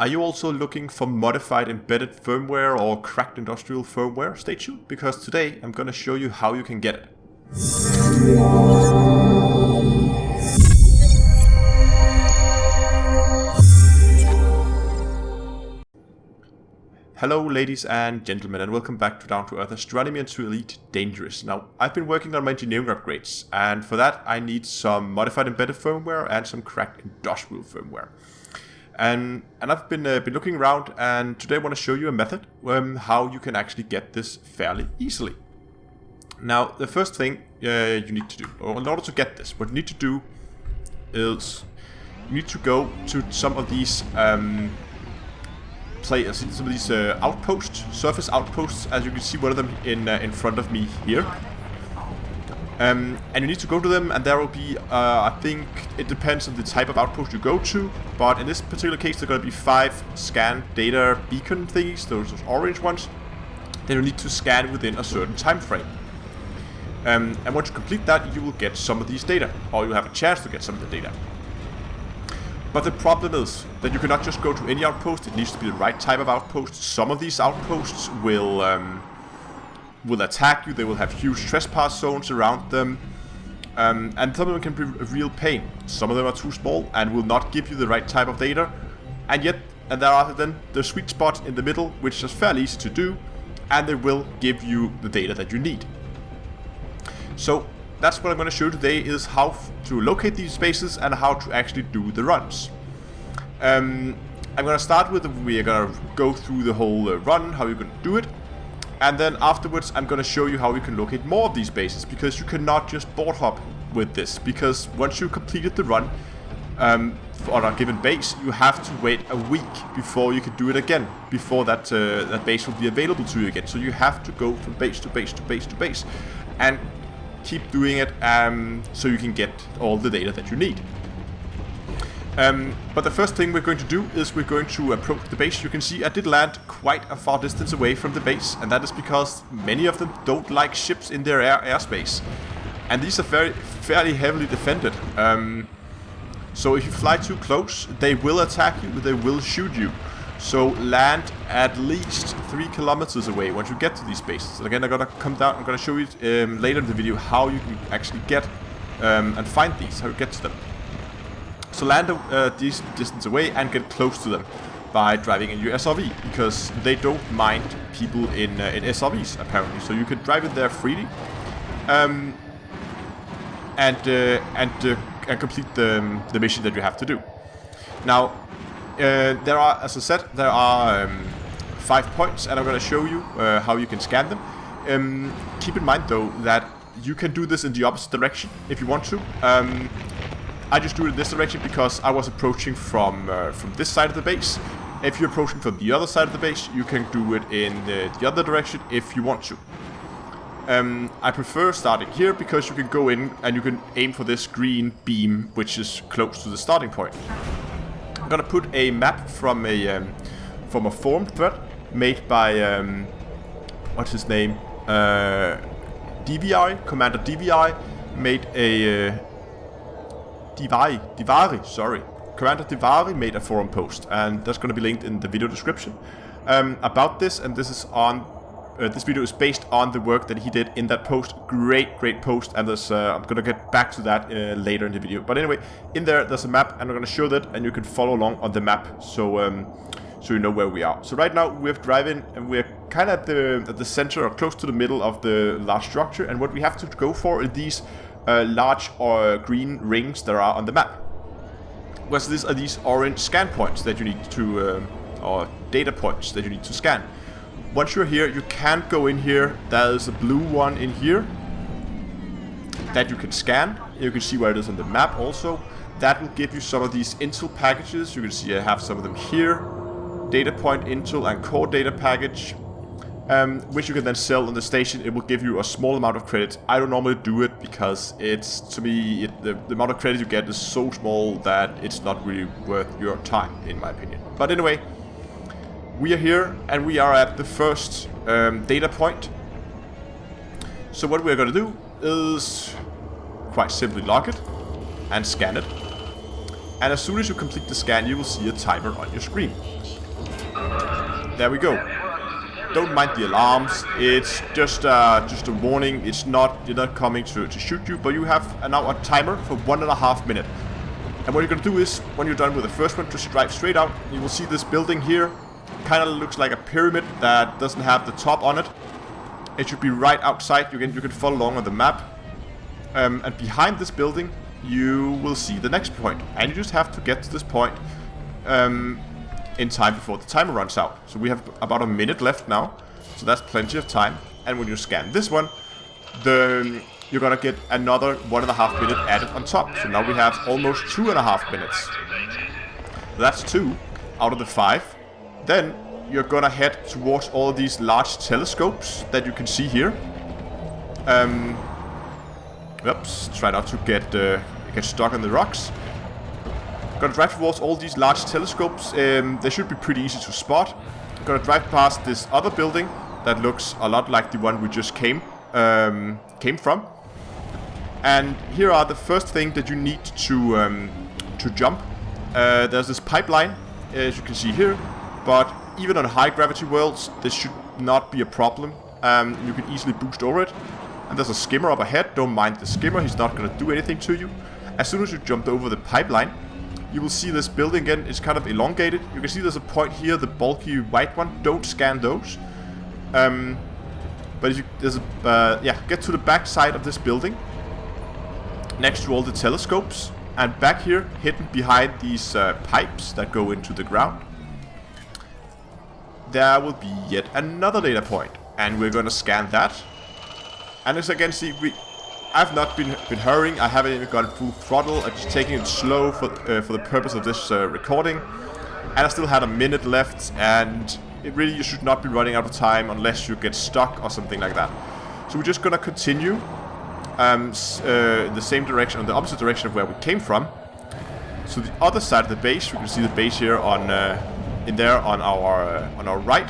Are you also looking for modified embedded firmware or cracked industrial firmware? Stay tuned, because today I'm going to show you how you can get it. Hello ladies and gentlemen, and welcome back to Down to Earth Astronomy and to Elite Dangerous. Now, I've been working on my engineering upgrades, and for that I need some modified embedded firmware and some cracked industrial firmware. And I've been looking around, and today I want to show you a method how you can actually get this fairly easily. Now, the first thing you need to do, or in order to get this, what you need to do is you need to go to some of these outposts, surface outposts, as you can see one of them in front of me here. And you need to go to them, and there will be, I think it depends on the type of outpost you go to, but in this particular case there are going to be 5 scan data beacon thingies, those orange ones, that you need to scan within a certain time frame. And once you complete that, you will get some of these data, or you have a chance to get some of the data. But the problem is that you cannot just go to any outpost, it needs to be the right type of outpost. Some of these outposts will attack you, they will have huge trespass zones around them, and some of them can be a real pain. Some of them are too small and will not give you the right type of data, and there are then the sweet spot in the middle, which is fairly easy to do, and they will give you the data that you need. So that's what I'm going to show you today, is how to locate these spaces and how to actually do the runs. I'm going to start with, we're going to go through the whole run, how you're going to do it. And then afterwards I'm going to show you how you can locate more of these spaces, because you cannot just board hop with this, because once you completed the run on a given base, you have to wait a week before you can do it again, before that base will be available to you again. So you have to go from base to base to base to base and keep doing it so you can get all the data that you need. But the first thing we're going to do is we're going to approach the base. You can see I did land quite a far distance away from the base, and that is because many of them don't like ships in their airspace. And these are fairly heavily defended. So if you fly too close, they will attack you, they will shoot you. So land at least 3 kilometers away once you get to these bases. And again, I'm gonna come down, I'm gonna show you later in the video how you can actually get and find these, how you get to them. So land a decent distance away and get close to them by driving in your SRV, because they don't mind people in SRVs apparently. So you can drive in there freely and complete the mission that you have to do. Now, there are, as I said, there are 5 points, and I'm going to show you how you can scan them. Keep in mind though that you can do this in the opposite direction if you want to. I just do it in this direction because I was approaching from this side of the base. If you're approaching from the other side of the base, you can do it in the other direction if you want to. I prefer starting here because you can go in and you can aim for this green beam, which is close to the starting point. I'm gonna put a map from a forum thread made by what's his name? DVI, Commander DVI made a Commander Divari made a forum post, and that's going to be linked in the video description about this. And this is on this video is based on the work that he did in that post. Great post, and there's I'm going to get back to that later in the video. But anyway, in there's a map, and I'm going to show that, and you can follow along on the map, so you know where we are. So right now we're driving, and we're kind of at the center or close to the middle of the large structure. And what we have to go for is these large or green rings that are on the map. Whereas these are these orange scan points that you need to, or data points that you need to scan. Once you're here, you can't go in here. There is a blue one in here that you can scan. You can see where it is on the map also. That will give you some of these intel packages. You can see I have some of them here. Data point, intel, and core data package. Which you can then sell on the station. It will give you a small amount of credit. I don't normally do it because it's, to me, the amount of credit you get is so small that it's not really worth your time, in my opinion. But anyway, we are here and we are at the first data point. So what we're going to do is quite simply log it and scan it. And as soon as you complete the scan, you will see a timer on your screen. There we go. Don't mind the alarms. It's just a warning. It's not, you're not coming to shoot you, but you have now a timer for 1.5 minutes. And what you're gonna do is, when you're done with the first one, just drive straight out. You will see this building here. Kind of looks like a pyramid that doesn't have the top on it. It should be right outside. You can follow along on the map. And behind this building, you will see the next point. And you just have to get to this point in time before the timer runs out. So we have about a minute left now. So that's plenty of time. And when you scan this one, you're gonna get another 1.5 minutes added on top. So now we have almost 2.5 minutes. That's 2 out of the 5. Then you're gonna head towards all of these large telescopes that you can see here. Oops, try not to get stuck on the rocks. Gonna drive towards all these large telescopes. They should be pretty easy to spot. Gonna drive past this other building that looks a lot like the one we just came from. And here are the first thing that you need to jump. There's this pipeline, as you can see here. But even on high gravity worlds, this should not be a problem. You can easily boost over it. And there's a skimmer up ahead. Don't mind the skimmer, he's not going to do anything to you. As soon as you jump over the pipeline, you will see this building again. It's kind of elongated. You can see there's a point here, the bulky white one. Don't scan those. But if you, get to the back side of this building, next to all the telescopes. And back here, hidden behind these pipes that go into the ground, there will be yet another data point, and we're gonna scan that. And as I can see, I've not been hurrying. I haven't even gone full throttle. I'm just taking it slow for the purpose of this recording. And I still had a minute left, and you should not be running out of time unless you get stuck or something like that. So we're just gonna continue the same direction, on the opposite direction of where we came from. So the other side of the base, you can see the base here on our right.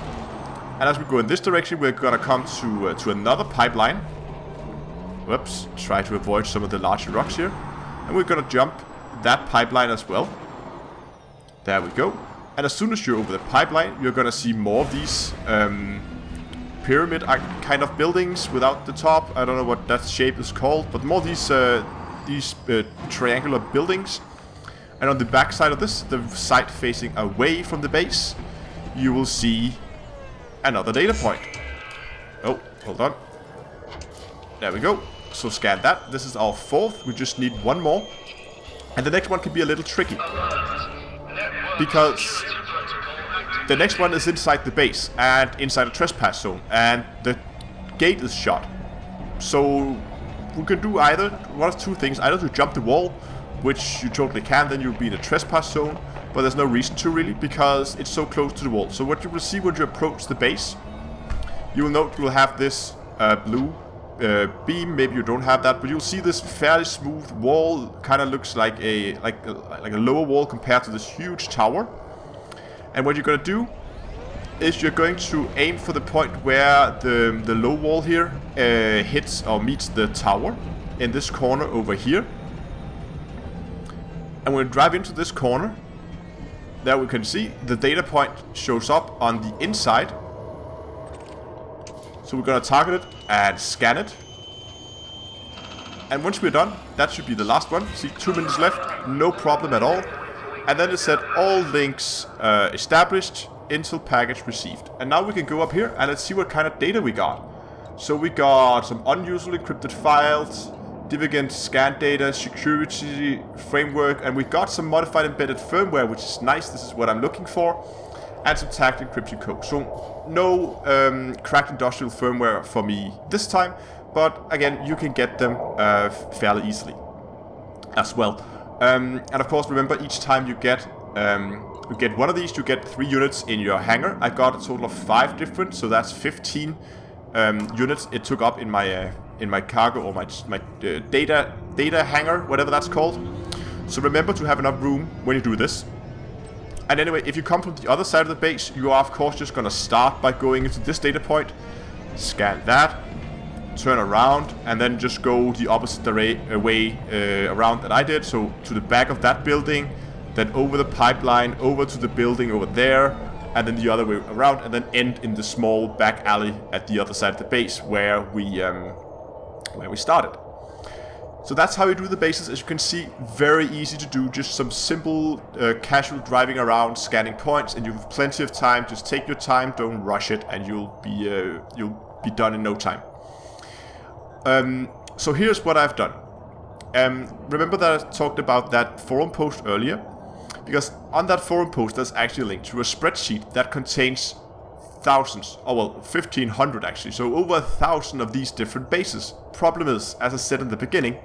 And as we go in this direction, we're gonna come to another pipeline. Whoops! Try to avoid some of the larger rocks here, and we're gonna jump that pipeline as well. There we go. And as soon as you're over the pipeline, you're gonna see more of these pyramid kind of buildings without the top. I don't know what that shape is called, but more of these triangular buildings. And on the back side of this, the side facing away from the base, you will see another data point. Oh, hold on. There we go. So scan that. This is our 4th. We just need 1 more. And the next one can be a little tricky, because the next one is inside the base and inside a trespass zone, and the gate is shut. So we can do either one of 2 things: either to jump the wall, which you totally can, then you'll be in a trespass zone, but there's no reason to really, because it's so close to the wall. So what you will see when you approach the base, you will note you will have this blue beam. Maybe you don't have that, but you'll see this fairly smooth wall. Kind of looks like a lower wall compared to this huge tower. And what you're going to do is you're going to aim for the point where the low wall here hits or meets the tower in this corner over here. And when you drive into this corner, there we can see the data point shows up on the inside. So we're gonna target it and scan it. And once we're done, that should be the last one. See, 2 minutes left, no problem at all. And then it said all links established, Intel package received. And now we can go up here and let's see what kind of data we got. So we got some unusual encrypted files, Divergent scan data, security framework, and we got some modified embedded firmware, which is nice. This is what I'm looking for. And some tagged encryption code. So no cracked industrial firmware for me this time, but again, you can get them fairly easily as well. And of course, remember, each time you get one of these, you get 3 units in your hangar. I got a total of 5 different, so that's 15 units it took up in my cargo, or my data hangar, whatever that's called. So remember to have enough room when you do this. And anyway, if you come from the other side of the base, you are of course just gonna start by going into this data point, scan that, turn around, and then just go the opposite way around that I did. So to the back of that building, then over the pipeline, over to the building over there, and then the other way around, and then end in the small back alley at the other side of the base where we started. So that's how you do the bases. As you can see, very easy to do. Just some simple casual driving around, scanning points, and you have plenty of time. Just take your time, don't rush it, and you'll be done in no time. So here's what I've done. Remember that I talked about that forum post earlier? Because on that forum post there's actually a link to a spreadsheet that contains thousands, 1,500 actually, so over 1,000 of these different bases. Problem is, as I said in the beginning,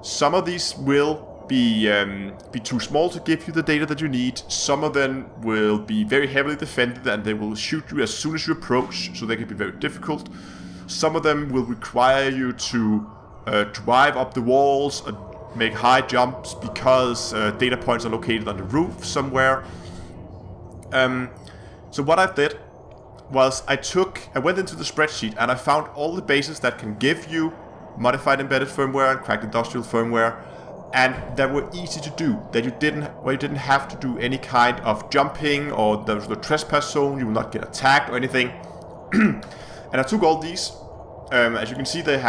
some of these will be too small to give you the data that you need. Some of them will be very heavily defended and they will shoot you as soon as you approach, so they can be very difficult. Some of them will require you to drive up the walls and make high jumps because data points are located on the roof somewhere. So what I did was I went into the spreadsheet and I found all the bases that can give you modified embedded firmware and cracked industrial firmware, and that were easy to do, where you didn't have to do any kind of jumping, or there was no trespass zone, you will not get attacked or anything. And I took all these. As you can see, they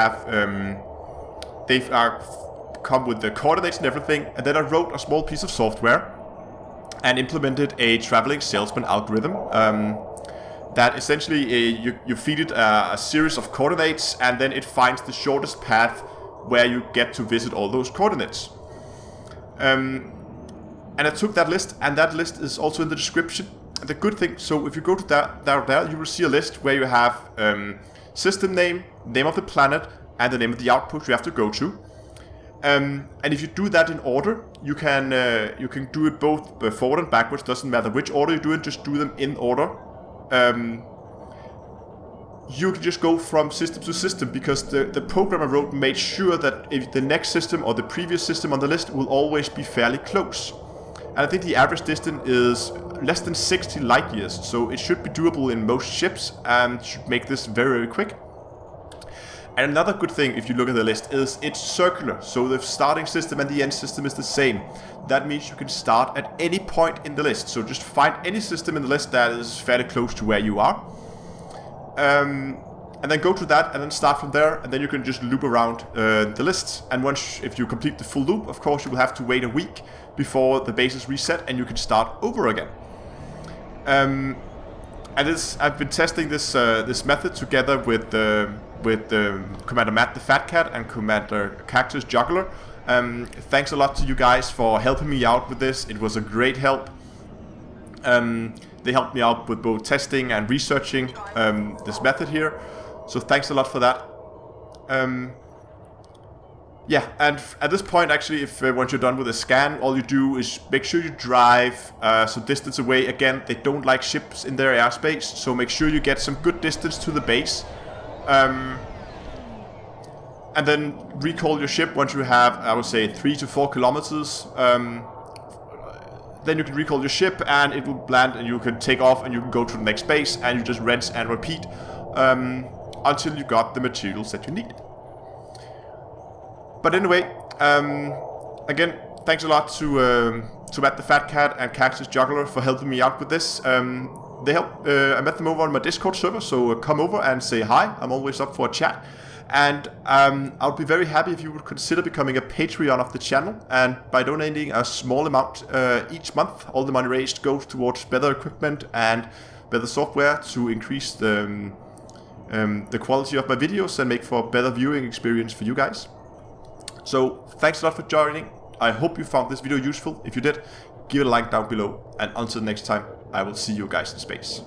come with the coordinates and everything, and then I wrote a small piece of software and implemented a traveling salesman algorithm that essentially you feed it a series of coordinates, and then it finds the shortest path where you get to visit all those coordinates. And I took that list, and that list is also in the description. The good thing, so if you go to there, you will see a list where you have system name of the planet, and the name of the outpost you have to go to. And if you do that in order, you can do it both forward and backwards. Doesn't matter which order you do it, just do them in order. You can just go from system to system, because the program I wrote made sure that if the next system or the previous system on the list will always be fairly close. And I think the average distance is less than 60 light years, so it should be doable in most ships and should make this very, very quick. And another good thing, if you look at the list, is it's circular, so the starting system and the end system is the same. That means you can start at any point in the list, so just find any system in the list that is fairly close to where you are. And then go to that, and then start from there, and then you can just loop around the list. And if you complete the full loop, of course, you will have to wait a week before the base is reset, and you can start over again. And I've been testing this method together with Commander Matt the Fat Cat and Commander Cactus Juggler. Thanks a lot to you guys for helping me out with this. It was a great help. They helped me out with both testing and researching this method here. So thanks a lot for that. Yeah, and at this point, actually, once you're done with the scan, all you do is make sure you drive some distance away. Again, they don't like ships in their airspace, so make sure you get some good distance to the base. And then recall your ship once you have, I would say, 3 to 4 kilometers. Then you can recall your ship, and it will land, and you can take off, and you can go to the next base, and you just rinse and repeat until you got the materials that you need. But anyway, again, thanks a lot to Matt the Fat Cat and Cactus Juggler for helping me out with this. I met them over on my Discord server, so come over and say hi. I'm always up for a chat. And I would be very happy if you would consider becoming a Patreon of the channel. And by donating a small amount each month, all the money raised goes towards better equipment and better software to increase the quality of my videos and make for a better viewing experience for you guys. So thanks a lot for joining. I hope you found this video useful. If you did, give it a like down below. And until next time, I will see you guys in space.